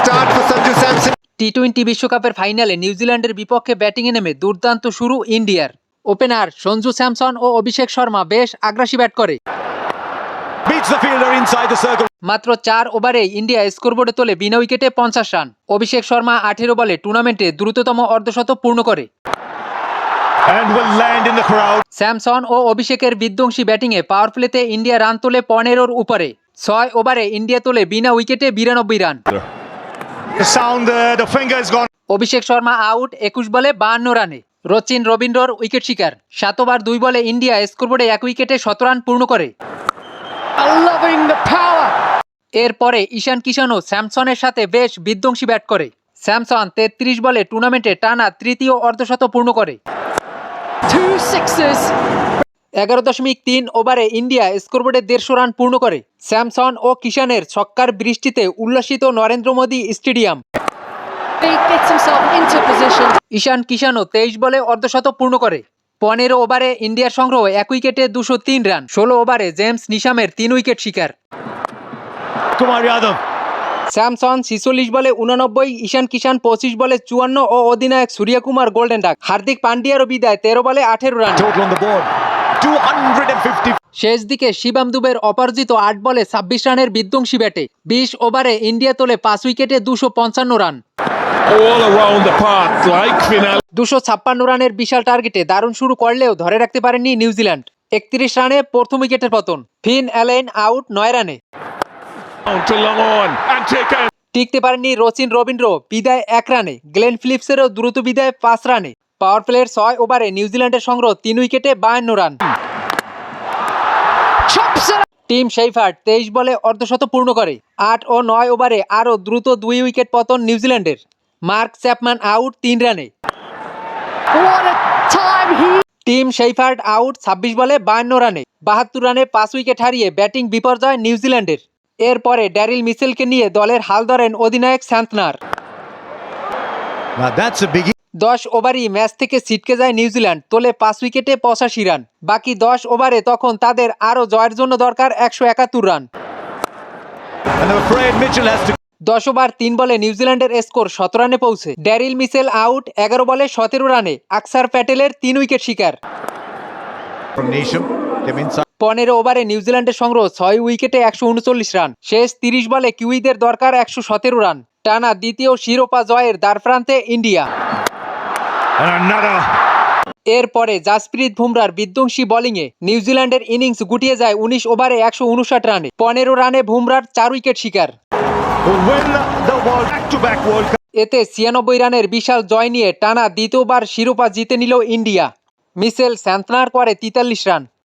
start for Sanju Samson. টি-20 বিশ্বকাপের ফাইনালে নিউজিল্যান্ডের বিপক্ষে ব্যাটিংয়ে নেমে দুর্দান্ত শুরু ইন্ডিয়ার। ওপেনার সঞ্জু স্যামসন ও অভিষেক শর্মা বেশ আগ্রাসী ব্যাট করে। Beats the fielder inside the circle. মাত্র 4 ওভারেই ইন্ডিয়া স্কোরবোর্ডে তোলে বিনা উইকেটে 50 রান। অভিষেক শর্মা 18 বলে টুর্নামেন্টে দ্রুততম অর্ধশতক পূর্ণ করে। And will land in the crowd. Samson ও অভিষেকের বিধ্বংসী ব্যাটিংয়ে পাওয়ার প্লেতে ইন্ডিয়া রান তোলে 15-র উপরে। 6 ওভারে ইন্ডিয়া তোলে বিনা উইকেটে 92 run. The sound, the finger is gone. Abhishek Sharma out 21 বলে 52 রানে। রচিন রবীন্দ্রর উইকেট শিকার। 7 ওভার 2 বলে ইন্ডিয়া স্কোরবোর্ডে 1 উইকেটে 17 রান পূর্ণ করে। এরপরে ঈশান কিষানও স্যামসনের সাথে বেশ বিধ্বংসী ব্যাট করে। স্যামসন 33 বলে টুর্নামেন্টে টানা তৃতীয় অর্ধশত পূর্ণ করে। 11.3 ওভারে ইন্ডিয়া স্কোরবোর্ডে 150 রান পূর্ণ করে। স্যামসন ও কিষানের ছক্কার বৃষ্টিতে উল্লাসিত নরেন্দ্র মোদী স্টেডিয়াম। ঈশান কিষানও 23 বলে অর্ধশতক পূর্ণ করে। 15 ওভারে ইন্ডিয়ার সংগ্রহ 1 উইকেটে 203 রান। 16 ওভারে জেমস নিশামের 3 উইকেট শিকার। Kumar Yadav. স্যামসন 46 বলে 89, ঈশান কিষান 25 বলে 54 ও অধিনায়ক সূর্যকুমার গোল্ডেন ডাক। হার্দিক পান্ডিয়ারও বিদায় 13 বলে 18 run. Total on the board. 250. শেষ দিকে শিবম দুবের অপরাজিত 8 বলে 26 রানের বিধ্বংসী ব্যাটে 20 ওভারে ইন্ডিয়া তোলে 5 উইকেটে 255 run. All around the park like finale. 256 রানের বিশাল টার্গেটে দারুণ শুরু করলেও ধরে রাখতে পারেনি নিউজিল্যান্ড। 31 রানে প্রথম উইকেটের পতন। ফিন অ্যালেন আউট 9 রানে। To long on and taken. টিকতে পারেননি রচিন রবীন্দ্র, বিদায় 1 রানে। গ্লেন ফিলিপসেরও দ্রুত বিদায় 5 রানে। পাওয়ার প্লের 6 ওভারে নিউজিল্যান্ডের সংগ্রহ 3 উইকেটে 52 রান। টিম শেফার্ড 23 বলে অর্ধশত পূর্ণ করে। 8 ও 9 ওভারে আরও দ্রুত 2 উইকেট পতন নিউজিল্যান্ডের। মার্ক চ্যাপম্যান আউট 3 রানে। টিম শেফার্ড আউট 26 বলে 52 রানে। 72 রানে 5 উইকেট হারিয়ে ব্যাটিং বিপর্যয় নিউজিল্যান্ডের। এরপরে ড্যারিল মিচেলকে নিয়ে দলের হাল ধরেন অধিনায়ক Santner. Now that's a biggie. 10 ওভারই ম্যাচ থেকে ছিটকে যায় নিউজিল্যান্ড, তোলে 5 উইকেটে 85 রান। বাকি 10 ওভারে তখন তাদের আরও জয়ের জন্য দরকার 171 run. And I'm afraid Mitchell has to. 10 over 3 বলে নিউজিল্যান্ডের স্কোর 17 রানে পৌঁছে। ড্যারিল মিচেল আউট 11 বলে 17 রানে। আকসার প্যাটেলের 3 উইকেট শিকার। From Nisham. Came inside. 15 ওভারে নিউজিল্যান্ডের সংগ্রহ 6 উইকেটে 139 রান। শেষ 30 বলে কিউইদের দরকার 117 রান। টানা দ্বিতীয় শিরোপা জয়ের দ্বারপ্রান্তে ইন্ডিয়া। And another. এরপরে জাসপ্রীত বুমরার বিধ্বংসী বোলিংয়ে নিউজিল্যান্ডের ইনিংস গুটিয়ে যায় 19 ওভারে 159 রানে। 15 রানে বুমরার 4 উইকেট শিকার। Will win the back-to-back World Cup. এতে 96 রানের বিশাল জয় নিয়ে টানা দ্বিতীয়বার শিরোপা জিতে নিল ইন্ডিয়া। মিচেল স্যান্টনার করে 43 রান।